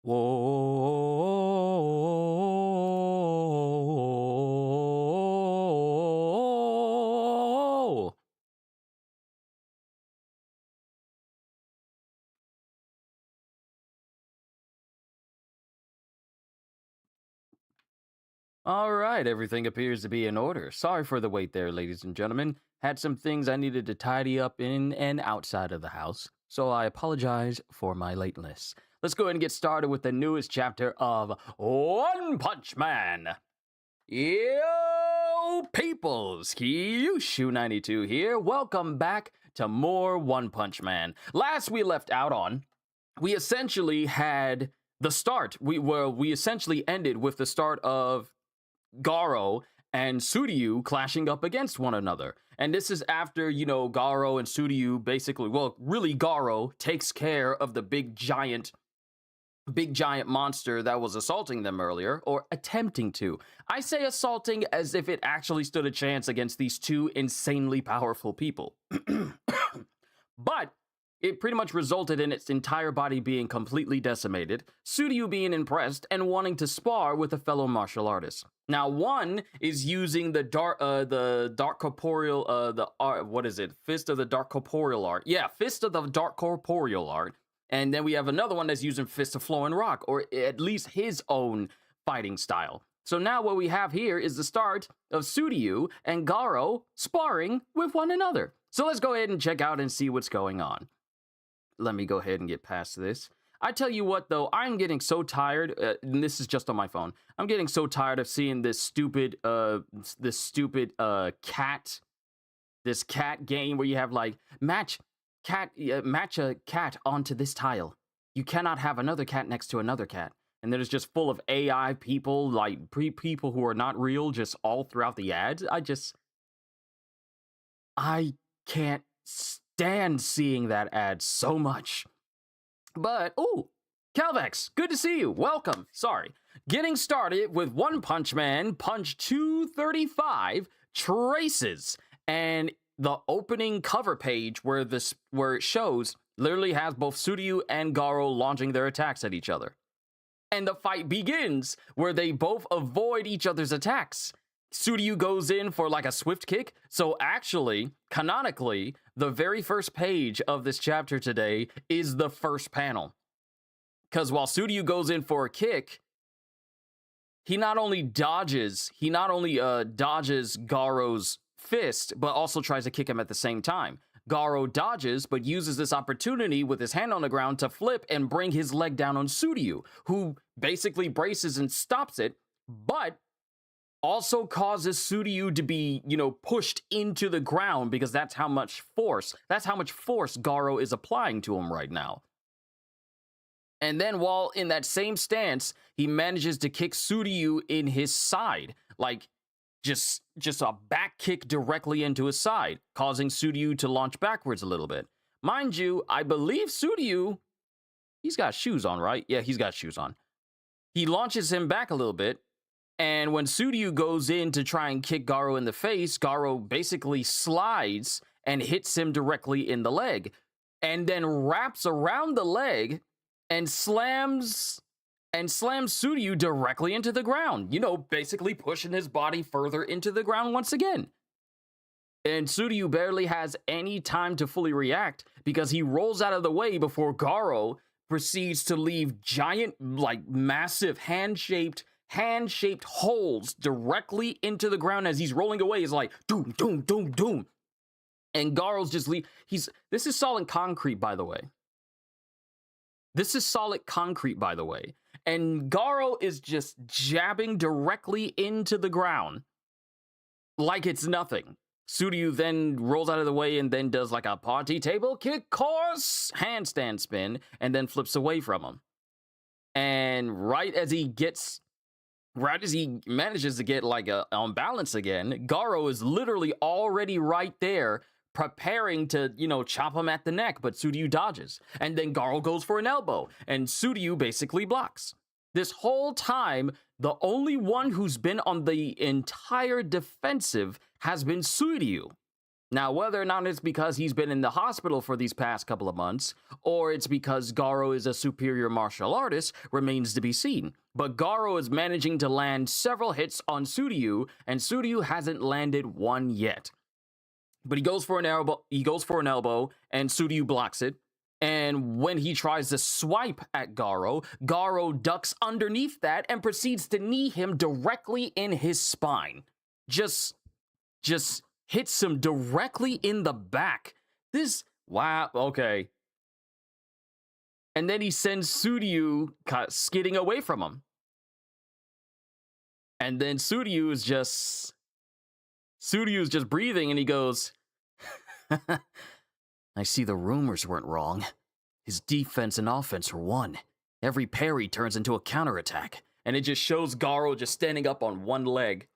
Whoa. All right, everything appears to be in order. Sorry for the wait there, ladies and gentlemen. Had some things I needed to tidy up in and outside of the house, so I apologize for my lateness. Let's go ahead and get started with the newest chapter of One Punch Man. Yo, peoples, Kyushu92 here. Welcome back to more One Punch Man. Last we left out on, we essentially had the start. We essentially ended with the start of Garo and Suryu clashing up against one another. And this is after, Garo and Suryu basically, well, really Garo takes care of the big giant monster that was assaulting them earlier, or attempting to. I say assaulting as if it actually stood a chance against these two insanely powerful people. But it pretty much resulted in its entire body being completely decimated, Suryu being impressed and wanting to spar with a fellow martial artist. Now, one is using the dark corporeal, Fist of the Dark Corporeal Art. Yeah, Fist of the Dark Corporeal Art. And then we have another one that's using Fist of Flowing Rock, or at least his own fighting style. So now what we have here is the start of Suryu and Garo sparring with one another. So let's go ahead and check out and see what's going on. Let me go ahead and get past this. I tell you what, though, I'm getting so tired, and this is just on my phone. I'm getting so tired of seeing this stupid cat game where you have like match a cat onto this tile. You cannot have another cat next to another cat. And then it's just full of AI people, like people who are not real, just all throughout the ads. I can't stand seeing that ad so much. But, ooh, Calvex, good to see you. Welcome. Sorry. Getting started with One Punch Man, Punch 235, Traces. And the opening cover page where it shows literally has both Suryu and Garo launching their attacks at each other. And the fight begins where they both avoid each other's attacks. Suryu goes in for like a swift kick. So actually, canonically, the very first page of this chapter today is the first panel. Because while Suryu goes in for a kick, he not only dodges Garo's fist, but also tries to kick him at the same time. Garo dodges, but uses this opportunity with his hand on the ground to flip and bring his leg down on Suryu, who basically braces and stops it, but also causes Suryu to be, pushed into the ground because that's how much force Garo is applying to him right now. And then while in that same stance, he manages to kick Suryu in his side, like just a back kick directly into his side, causing Suryu to launch backwards a little bit. Mind you, I believe Suryu, he's got shoes on, right? Yeah, he's got shoes on. He launches him back a little bit, and when Suryu goes in to try and kick Garo in the face, Garo basically slides and hits him directly in the leg, and then wraps around the leg and slams Suryu directly into the ground, basically pushing his body further into the ground once again. And Suryu barely has any time to fully react because he rolls out of the way before Garo proceeds to leave giant, massive hand-shaped holes directly into the ground as he's rolling away. He's like, doom, doom, doom, doom. And Garo's just this is solid concrete, by the way. And Garo is just jabbing directly into the ground like it's nothing. Suryu then rolls out of the way and then does like a party table kick course handstand spin and then flips away from him. And right as he manages to get on balance again, Garo is literally already right there preparing to, chop him at the neck, but Suryu dodges. And then Garo goes for an elbow, and Suryu basically blocks. This whole time, the only one who's been on the entire defensive has been Suryu. Now, whether or not it's because he's been in the hospital for these past couple of months, or it's because Garo is a superior martial artist, remains to be seen. But Garo is managing to land several hits on Suryu, and Suryu hasn't landed one yet. But he goes for an elbow, and Suryu blocks it. And when he tries to swipe at Garo, Garo ducks underneath that and proceeds to knee him directly in his spine. Just hits him directly in the back. Wow, okay. And then he sends Suryu skidding away from him. And then Suryu is just breathing, and he goes, I see the rumors weren't wrong. His defense and offense are one. Every parry turns into a counterattack. And it just shows Garo just standing up on one leg.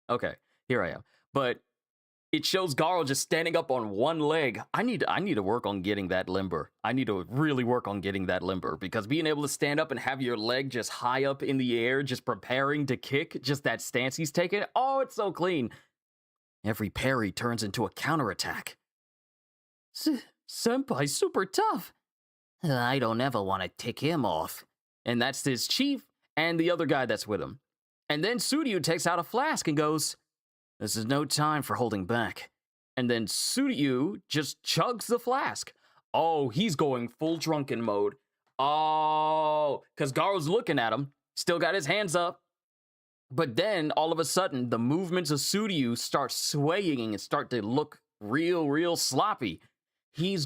Okay, here I am. But it shows Garo just standing up on one leg. I need to work on getting that limber. I need to really work on getting that limber, because being able to stand up and have your leg just high up in the air, just preparing to kick, just that stance he's taking, oh, it's so clean. Every parry turns into a counterattack. Senpai's super tough. I don't ever want to tick him off. And that's his chief and the other guy that's with him. And then Suryu takes out a flask and goes, this is no time for holding back. And then Suryu just chugs the flask. Oh, he's going full drunken mode. Oh, because Garo's looking at him, still got his hands up. But then, all of a sudden, the movements of Suryu start swaying and start to look real sloppy. He's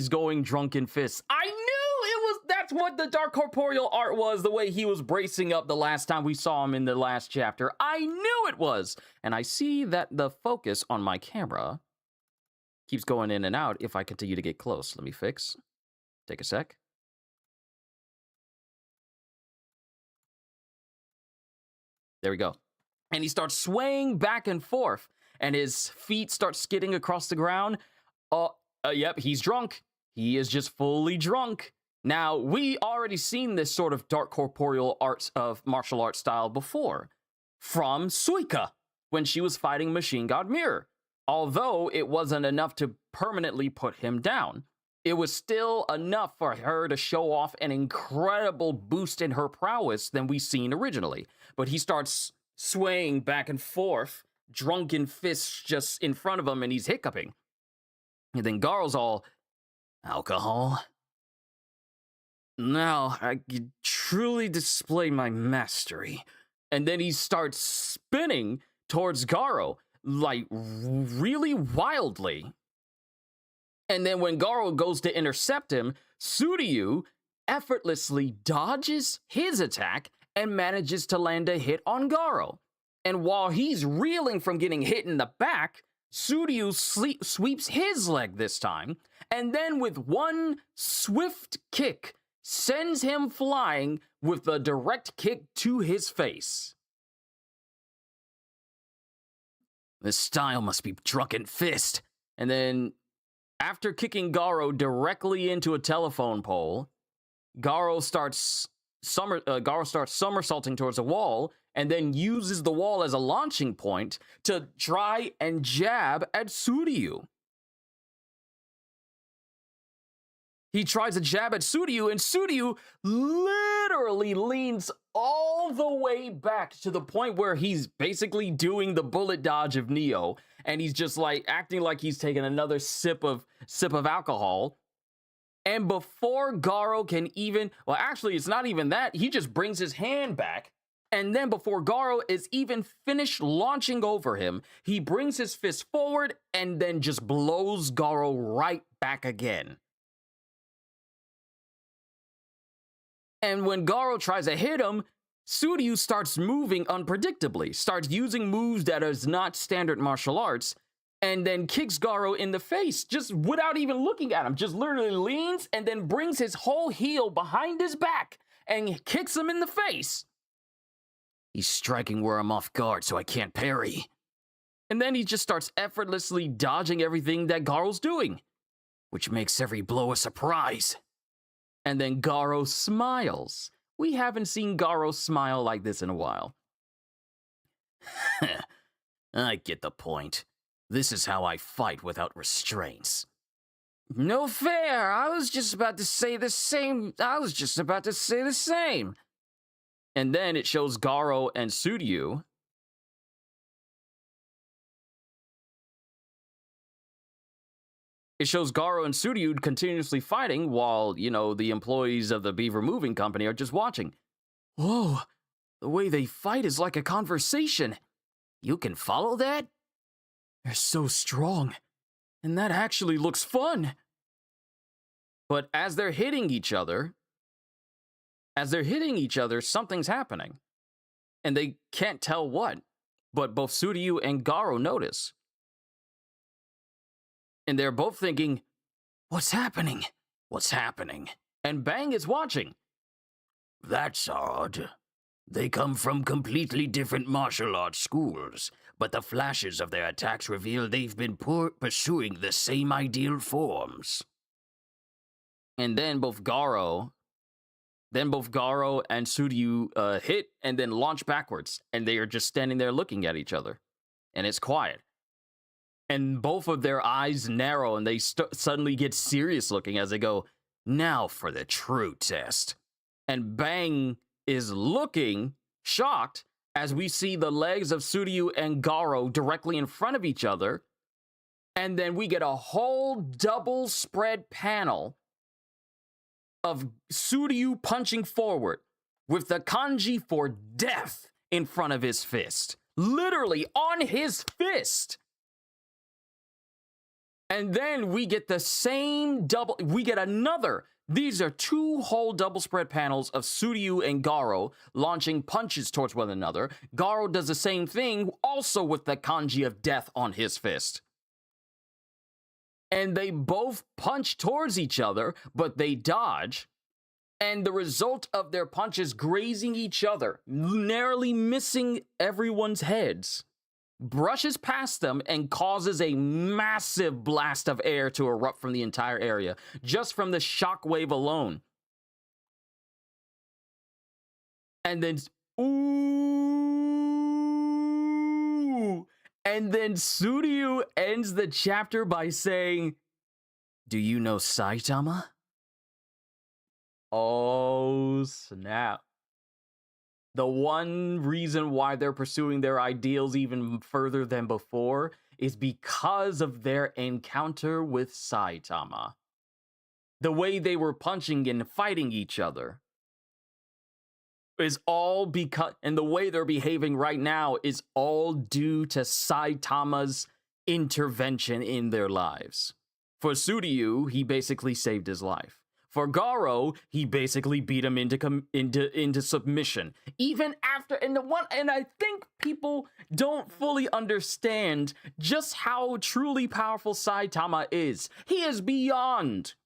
going drunken fists. I knew that's what the dark corporeal art was, the way he was bracing up the last time we saw him in the last chapter. I knew it was. And I see that the focus on my camera keeps going in and out if I continue to get close. Let me fix. Take a sec. There we go. And he starts swaying back and forth, and his feet start skidding across the ground. Yep, he's drunk. He is just fully drunk. Now, we already seen this sort of dark corporeal arts of martial arts style before from Suika when she was fighting Machine God Mirror. Although it wasn't enough to permanently put him down, it was still enough for her to show off an incredible boost in her prowess than we seen originally. But he starts swaying back and forth, drunken fists just in front of him, and he's hiccuping. And then Garo's all, alcohol? Now I can truly display my mastery. And then he starts spinning towards Garo, like really wildly. And then when Garo goes to intercept him, Suryu effortlessly dodges his attack and manages to land a hit on Garo. And while he's reeling from getting hit in the back, Suryu sweeps his leg this time, and then with one swift kick, sends him flying with a direct kick to his face. This style must be drunken fist. And then, after kicking Garo directly into a telephone pole, Garo starts somersaulting towards a wall, and then uses the wall as a launching point to try and jab at Suryu. He tries a jab at Suryu, and Suryu literally leans all the way back to the point where he's basically doing the bullet dodge of Neo, and he's just like acting like he's taking another sip of alcohol. And before Garo can even, well, actually, it's not even that. He just brings his hand back. And then before Garo is even finished launching over him, he brings his fist forward and then just blows Garo right back again. And when Garo tries to hit him, Suryu starts moving unpredictably, starts using moves that is not standard martial arts, and then kicks Garo in the face, just without even looking at him, just literally leans and then brings his whole heel behind his back and kicks him in the face. He's striking where I'm off guard, so I can't parry. And then he just starts effortlessly dodging everything that Garo's doing, which makes every blow a surprise. And then Garo smiles. We haven't seen Garo smile like this in a while. I get the point. This is how I fight without restraints. No fair. I was just about to say the same. And then it shows Garo and Suryu. It shows Garo and Suryu continuously fighting while, the employees of the Beaver Moving Company are just watching. Whoa, the way they fight is like a conversation. You can follow that? They're so strong. And that actually looks fun. But as they're hitting each other, something's happening. And they can't tell what. But both Suryu and Garo notice. And they're both thinking, what's happening? What's happening? And Bang is watching. That's odd. They come from completely different martial arts schools, but the flashes of their attacks reveal they've been pursuing the same ideal forms. And then both Garo and Suryu hit and then launch backwards. And they are just standing there looking at each other. And it's quiet. And both of their eyes narrow and they suddenly get serious looking as they go, now for the true test. And Bang is looking shocked as we see the legs of Suryu and Garo directly in front of each other. And then we get a whole double spread panel of Suryu punching forward with the kanji for death in front of his fist. Literally on his fist. And then we get another. These are two whole double spread panels of Suryu and Garo launching punches towards one another. Garo does the same thing, also with the kanji of death on his fist. And they both punch towards each other, but they dodge. And the result of their punches grazing each other, narrowly missing everyone's heads, brushes past them and causes a massive blast of air to erupt from the entire area, just from the shockwave alone. And then, ooh! And then Suryu ends the chapter by saying, "Do you know Saitama?" Oh, snap. The one reason why they're pursuing their ideals even further than before is because of their encounter with Saitama. The way they were punching and fighting each other is all because, and the way they're behaving right now is all due to Saitama's intervention in their lives. For Suryu, he basically saved his life. For Garo, he basically beat him into submission. Even after, and I think people don't fully understand just how truly powerful Saitama is. He is beyond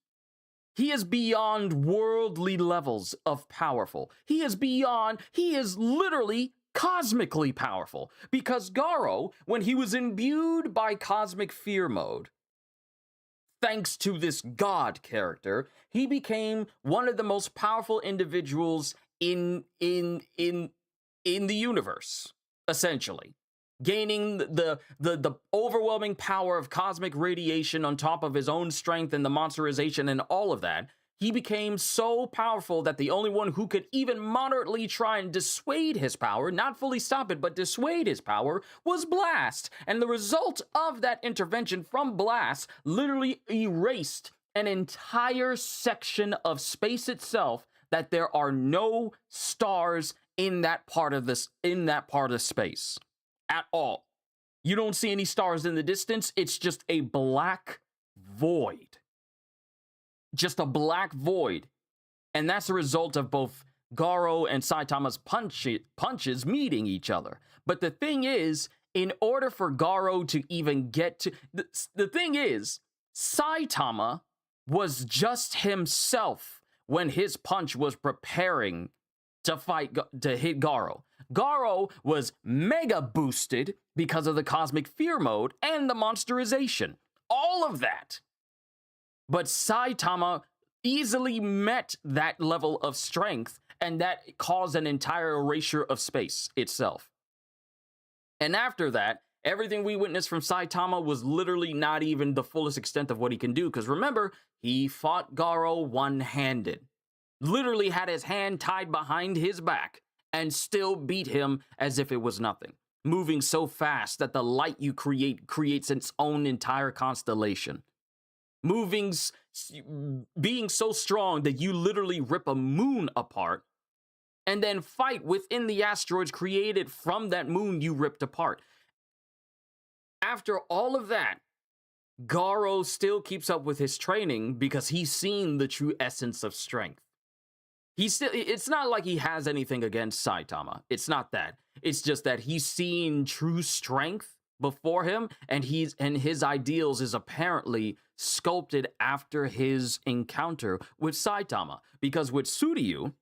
worldly levels of powerful. He is literally cosmically powerful. Because Garo, when he was imbued by cosmic fear mode, thanks to this god character, he became one of the most powerful individuals in the universe, essentially. Gaining the overwhelming power of cosmic radiation on top of his own strength and the monsterization and all of that. He became so powerful that the only one who could even moderately try and dissuade his power, not fully stop it, but dissuade his power, was Blast. And the result of that intervention from Blast literally erased an entire section of space itself, that there are no stars in that part of space at all. You don't see any stars in the distance. It's just a black void. Just a black void. And that's the result of both Garo and Saitama's punches meeting each other. But the thing is, in order for Garo to even get to... The thing is, Saitama was just himself when his punch was preparing to hit Garo. Garo was mega boosted because of the cosmic fear mode and the monsterization. All of that. But Saitama easily met that level of strength, and that caused an entire erasure of space itself. And after that, everything we witnessed from Saitama was literally not even the fullest extent of what he can do. Because remember, he fought Garo one-handed. Literally had his hand tied behind his back and still beat him as if it was nothing. Moving so fast that the light you create creates its own entire constellation. Being so strong that you literally rip a moon apart and then fight within the asteroids created from that moon you ripped apart. After all of that, Garo still keeps up with his training because he's seen the true essence of strength. It's not like he has anything against Saitama. It's not that. It's just that he's seen true strength before him, and his ideals is apparently sculpted after his encounter with Saitama. Because with Tsuryu,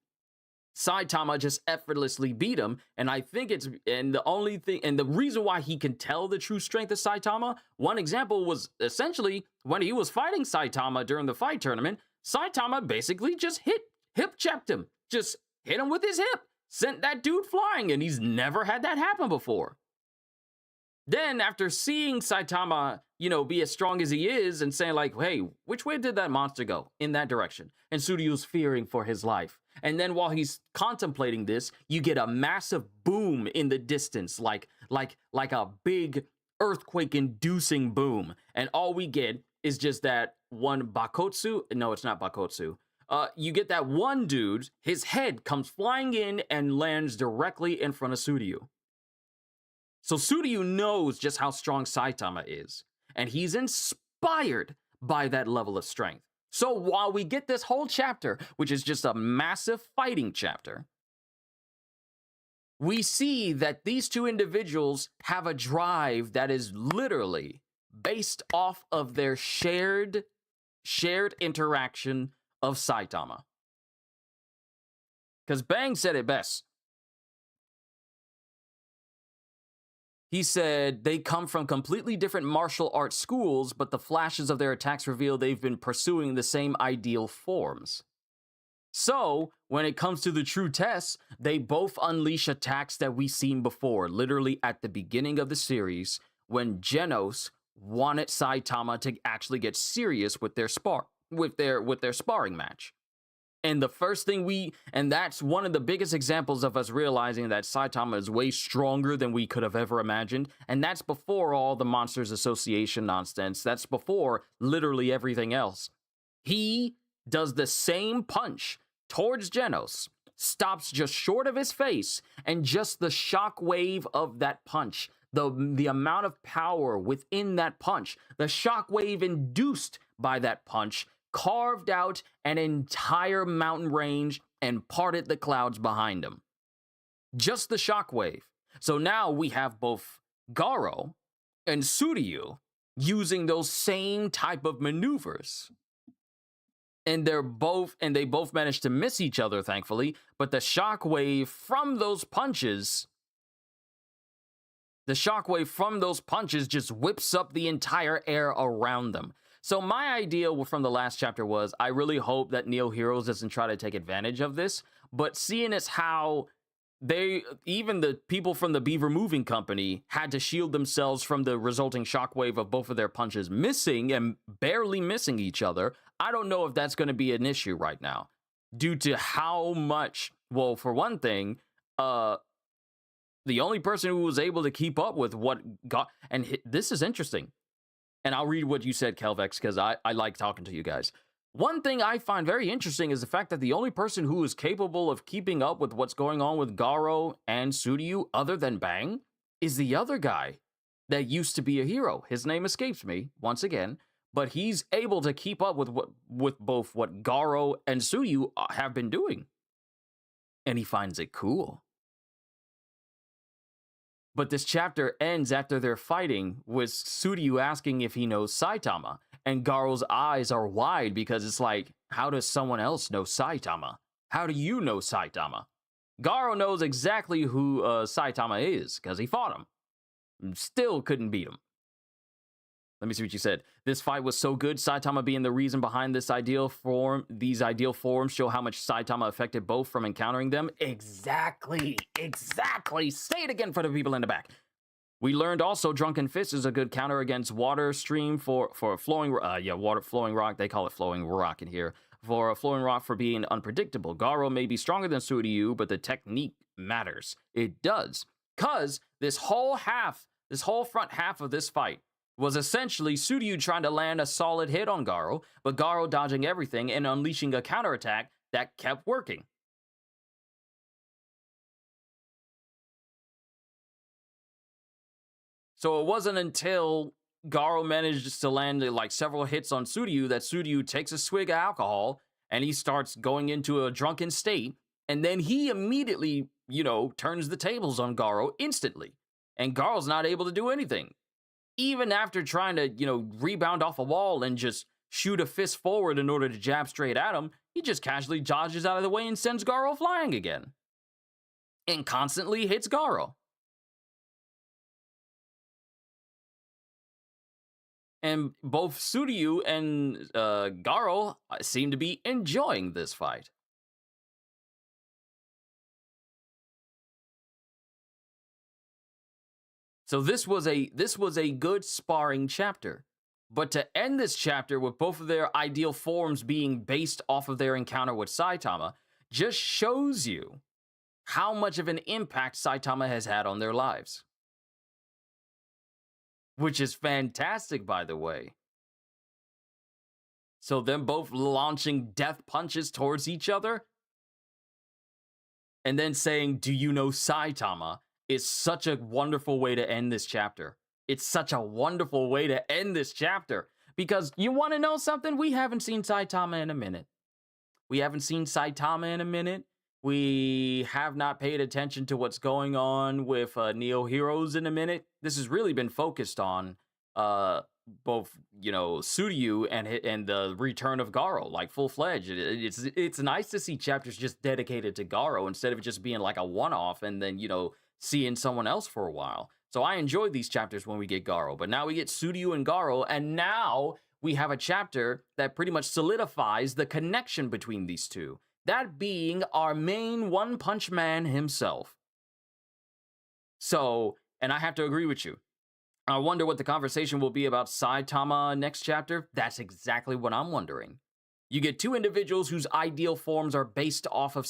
Saitama just effortlessly beat him, and I think the reason why he can tell the true strength of Saitama, one example was essentially when he was fighting Saitama during the fight tournament, Saitama basically just hip checked him, just hit him with his hip, sent that dude flying, and he's never had that happen before. Then after seeing Saitama, be as strong as he is and saying like, hey, which way did that monster go? In that direction. And Tsuryu's fearing for his life. And then while he's contemplating this, you get a massive boom in the distance, like a big earthquake-inducing boom. And all we get is just that one Bakotsu. No, it's not Bakotsu. You get that one dude, his head comes flying in and lands directly in front of Tsuryu. So Tsuryu knows just how strong Saitama is, and he's inspired by that level of strength. So while we get this whole chapter, which is just a massive fighting chapter, we see that these two individuals have a drive that is literally based off of their shared interaction of Saitama. Because Bang said it best. He said they come from completely different martial arts schools, but the flashes of their attacks reveal they've been pursuing the same ideal forms. So, when it comes to the true tests, they both unleash attacks that we've seen before, literally at the beginning of the series, when Genos wanted Saitama to actually get serious with their sparring match. And the first thing that's one of the biggest examples of us realizing that Saitama is way stronger than we could have ever imagined. And that's before all the Monsters Association nonsense. That's before literally everything else. He does the same punch towards Genos, stops just short of his face, and just the shock wave of that punch, the amount of power within that punch, the shock wave induced by that punch, carved out an entire mountain range and parted the clouds behind him. Just the shockwave. So now we have both Garo and Tsuryu using those same type of maneuvers. And they both managed to miss each other, thankfully, but the shockwave from those punches just whips up the entire air around them. So my idea from the last chapter was, I really hope that Neo Heroes doesn't try to take advantage of this, but seeing as how even the people from the Beaver Moving Company had to shield themselves from the resulting shockwave of both of their punches missing and barely missing each other, I don't know if that's going to be an issue right now, due to how much, well, for one thing, the only person who was able to keep up with what got, and this is interesting, and I'll read what you said, Kelvex, because I like talking to you guys. One thing I find very interesting is the fact that the only person who is capable of keeping up with what's going on with Garo and Tsuryu, other than Bang, is the other guy that used to be a hero. His name escapes me, once again, but he's able to keep up with both what Garo and Tsuryu have been doing. And he finds it cool. But this chapter ends after they're fighting with Tsuryu asking if he knows Saitama. And Garo's eyes are wide because it's like, how does someone else know Saitama? How do you know Saitama? Garo knows exactly who Saitama is because he fought him. Still couldn't beat him. Let me see what you said. This fight was so good, Saitama being the reason behind this ideal form. These ideal forms show how much Saitama affected both from encountering them. Exactly. Say it again for the people in the back. We learned also Drunken Fist is a good counter against Water Stream for flowing, flowing rock. They call it flowing rock in here. For a flowing rock for being unpredictable. Garo may be stronger than Suryu, but the technique matters. It does. Because this whole front half of this fight was essentially Suryu trying to land a solid hit on Garo, but Garo dodging everything and unleashing a counterattack that kept working. So it wasn't until Garo managed to land like several hits on Suryu that Suryu takes a swig of alcohol and he starts going into a drunken state, and then he immediately, turns the tables on Garo instantly. And Garo's not able to do anything. Even after trying to, rebound off a wall and just shoot a fist forward in order to jab straight at him, he just casually dodges out of the way and sends Garo flying again. And constantly hits Garo. And both Suryu and Garo seem to be enjoying this fight. So this was a good sparring chapter. But to end this chapter with both of their ideal forms being based off of their encounter with Saitama just shows you how much of an impact Saitama has had on their lives. Which is fantastic, by the way. So them both launching death punches towards each other and then saying, "Do you know Saitama?" is such a wonderful way to end this chapter. It's such a wonderful way to end this chapter. Because you want to know something? We haven't seen Saitama in a minute. We have not paid attention to what's going on with Neo Heroes in a minute. This has really been focused on both, Suryu and the return of Garo, like full-fledged. It's nice to see chapters just dedicated to Garo instead of it just being like a one-off and then, seeing someone else for a while. So I enjoyed these chapters when we get Garo, but now we get Suryu and Garo, and now we have a chapter that pretty much solidifies the connection between these two. That being our main One Punch Man himself. So, and I have to agree with you. I wonder what the conversation will be about Saitama next chapter. That's exactly what I'm wondering. You get two individuals whose ideal forms are based off of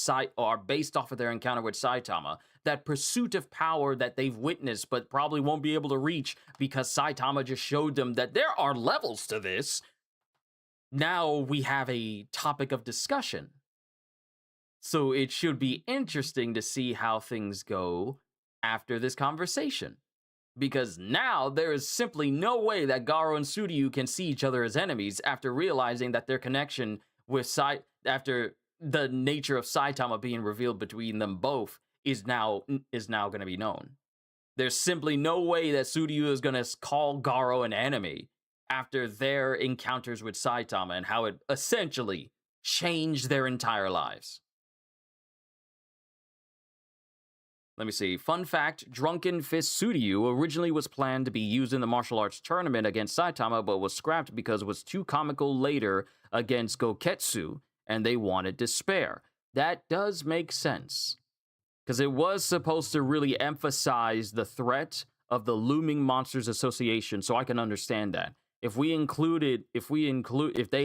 their encounter with Saitama. That pursuit of power that they've witnessed but probably won't be able to reach because Saitama just showed them that there are levels to this. Now we have a topic of discussion. So it should be interesting to see how things go after this conversation. Because now there is simply no way that Garo and Suryu can see each other as enemies after realizing that their connection with after the nature of Saitama being revealed between them both is now going to be known. There's simply no way that Suryu is going to call Garo an enemy after their encounters with Saitama and how it essentially changed their entire lives. Let me see. Fun fact, Drunken Fist Suryu originally was planned to be used in the martial arts tournament against Saitama, but was scrapped because it was too comical later against Goketsu, and they wanted to spare. That does make sense. Because it was supposed to really emphasize the threat of the looming Monsters Association, so I can understand that. If they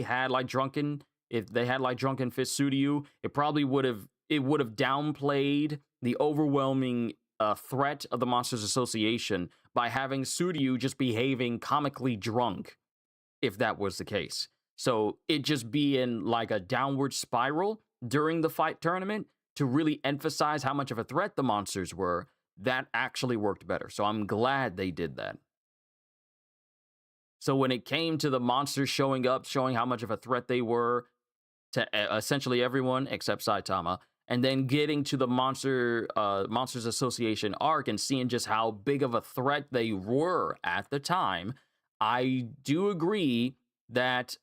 had like Drunken Fist Suryu, it probably would have downplayed the overwhelming threat of the Monsters Association by having Suryu just behaving comically drunk, if that was the case. So it just be in like a downward spiral during the fight tournament to really emphasize how much of a threat the monsters were. That actually worked better. So I'm glad they did that. So when it came to the monsters showing up, showing how much of a threat they were to essentially everyone except Saitama, and then getting to the Monsters Association arc and seeing just how big of a threat they were at the time, I do agree that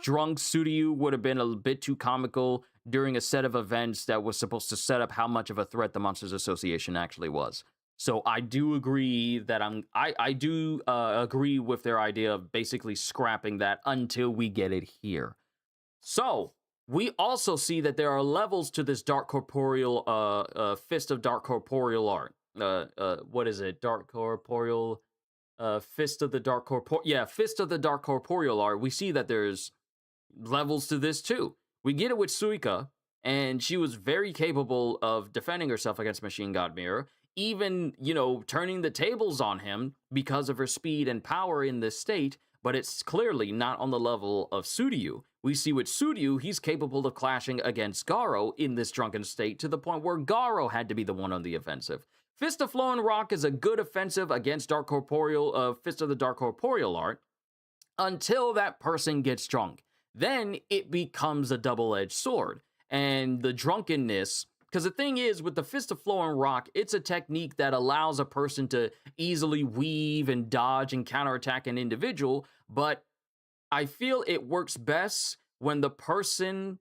drunk Suryu would have been a bit too comical during a set of events that was supposed to set up how much of a threat the Monsters Association actually was. So I do agree that I do agree with their idea of basically scrapping that until we get it here. So we also see that there are levels to this dark corporeal fist of dark corporeal art. What is it? Dark corporeal fist of the dark corporeal. Yeah, fist of the dark corporeal art. We see that there's levels to this too. We get it with Suika, and she was very capable of defending herself against Machine God Mirror, even, turning the tables on him because of her speed and power in this state, but it's clearly not on the level of Suryu. We see with Suryu, he's capable of clashing against Garo in this drunken state to the point where Garo had to be the one on the offensive. Fist of Flowing Rock is a good offensive against Dark Corporeal, Fist of the Dark Corporeal art, until that person gets drunk. Then it becomes a double-edged sword. And the drunkenness, because the thing is, with the Fist of Flowing Rock, it's a technique that allows a person to easily weave and dodge and counterattack an individual, but I feel it works best when the person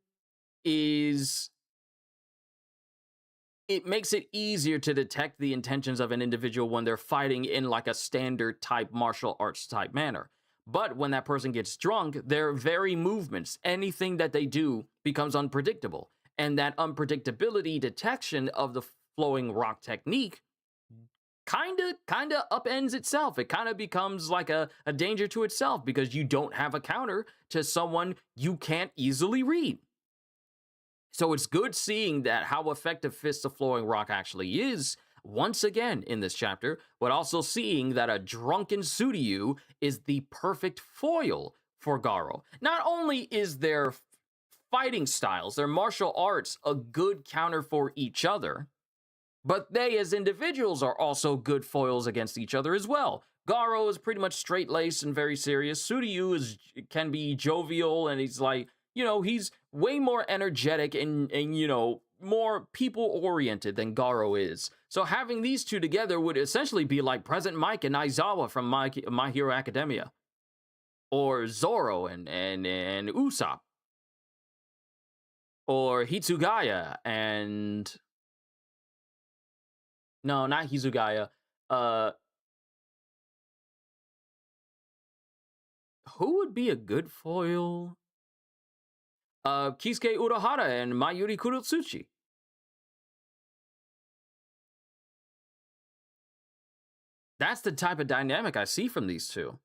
is... It makes it easier to detect the intentions of an individual when they're fighting in like a standard type martial arts type manner. But when that person gets drunk, their very movements, anything that they do becomes unpredictable. And that unpredictability detection of the flowing rock technique kind of upends itself. It kind of becomes like a danger to itself because you don't have a counter to someone you can't easily read. So it's good seeing that how effective Fist of Flowing Rock actually is once again in this chapter, but also seeing that a drunken Suryu is the perfect foil for Garo. Not only is their fighting styles, their martial arts, a good counter for each other, but they as individuals are also good foils against each other as well. Garo is pretty much straight-laced and very serious. Suryu can be jovial, and he's like, he's way more energetic and more people-oriented than Garo is. So having these two together would essentially be like Present Mike and Aizawa from My Hero Academia. Or Zoro and Usopp. Or Hitsugaya and... No, not Hitsugaya. Who would be a good foil? Kisuke Urahara and Mayuri Kurotsuchi. That's the type of dynamic I see from these two.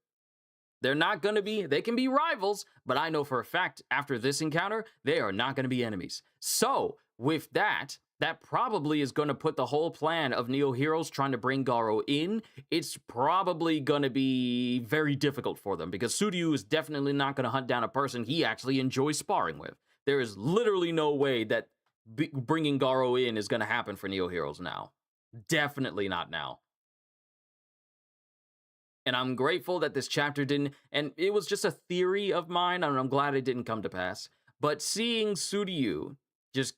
They're not going to be, they can be rivals, but I know for a fact after this encounter, they are not going to be enemies. So with that probably is going to put the whole plan of Neo Heroes trying to bring Garo in. It's probably going to be very difficult for them because Suryu is definitely not going to hunt down a person he actually enjoys sparring with. There is literally no way that bringing Garo in is going to happen for Neo Heroes now. Definitely not now. And I'm grateful that this chapter didn't, and it was just a theory of mine, and I'm glad it didn't come to pass. But seeing Suryu just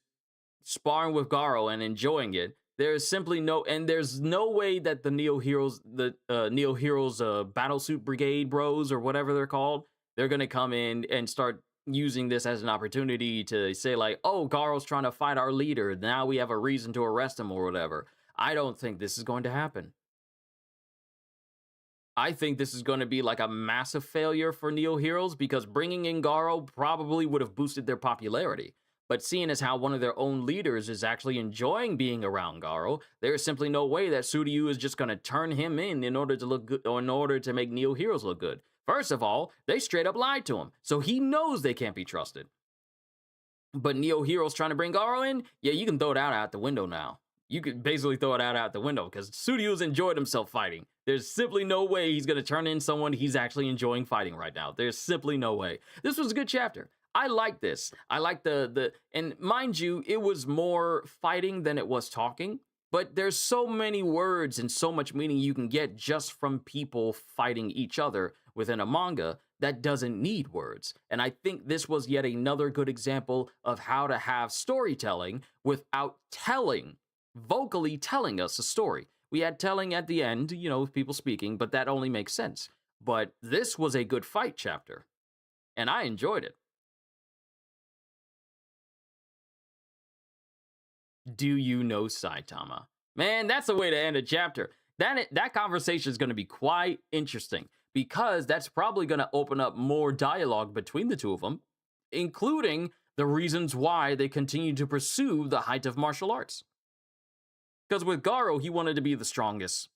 sparring with Garo and enjoying it, there's simply there's no way that the Neo Heroes Battlesuit Brigade bros, or whatever they're called, they're gonna come in and start using this as an opportunity to say like, oh, Garo's trying to fight our leader, now we have a reason to arrest him or whatever. I don't think this is going to happen. I think this is going to be like a massive failure for Neo Heroes because bringing in Garo probably would have boosted their popularity. But seeing as how one of their own leaders is actually enjoying being around Garo, there is simply no way that Suryu is just going to turn him in order to look good, or in order to make Neo Heroes look good. First of all, they straight up lied to him, so he knows they can't be trusted. But Neo Heroes trying to bring Garo in, yeah, you can throw it out the window now. You could basically throw it out the window because Suryu's enjoyed himself fighting. There's simply no way he's going to turn in someone he's actually enjoying fighting right now. There's simply no way. This was a good chapter. I like this. I like and mind you, it was more fighting than it was talking, but there's so many words and so much meaning you can get just from people fighting each other within a manga that doesn't need words. And I think this was yet another good example of how to have storytelling without vocally telling us a story. We had telling at the end, people speaking, but that only makes sense. But this was a good fight chapter. and I enjoyed it. Do you know Saitama? Man, that's the way to end a chapter. That conversation is going to be quite interesting because that's probably going to open up more dialogue between the two of them, including the reasons why they continue to pursue the height of martial arts. Because with Garo, he wanted to be the strongest.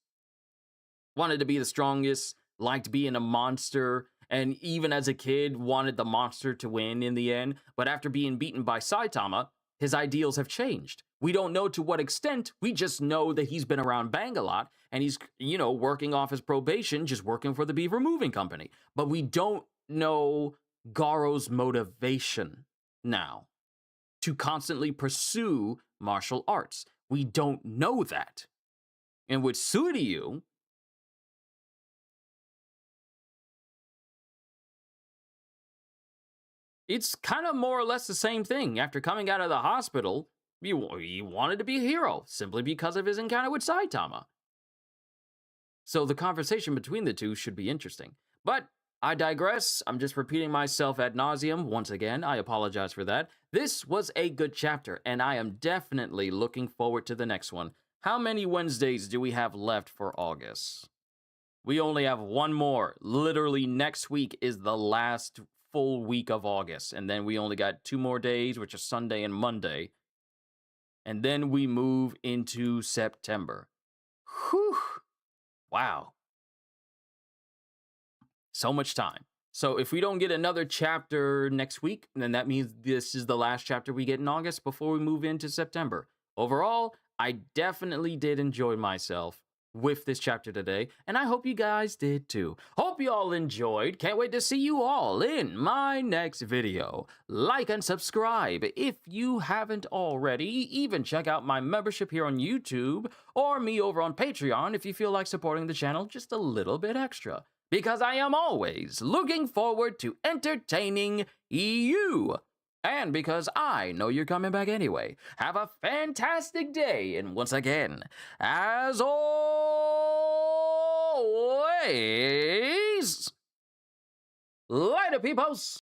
Liked being a monster, and even as a kid, wanted the monster to win in the end. But after being beaten by Saitama, his ideals have changed. We don't know to what extent, we just know that he's been around Bang a lot, and he's, working off his probation, just working for the Beaver Moving Company. But we don't know Garo's motivation now to constantly pursue martial arts. We don't know that. And with Suryu, it's kind of more or less the same thing. After coming out of the hospital, he wanted to be a hero simply because of his encounter with Saitama. So the conversation between the two should be interesting. But I digress. I'm just repeating myself ad nauseum. Once again, I apologize for that. This was a good chapter, and I am definitely looking forward to the next one. How many Wednesdays do we have left for August? We only have one more. Literally next week is the last full week of August, and then we only got 2 more days, which are Sunday and Monday, and then we move into September. Whew! Wow. So much time. So if we don't get another chapter next week, then that means this is the last chapter we get in August before we move into September. Overall, I definitely did enjoy myself with this chapter today, and I hope you guys did too. Hope you all enjoyed. Can't wait to see you all in my next video. Like and subscribe if you haven't already. Even check out my membership here on YouTube or me over on Patreon if you feel like supporting the channel just a little bit extra. Because I am always looking forward to entertaining you. And because I know you're coming back anyway. Have a fantastic day. And once again, as always, later, peoples.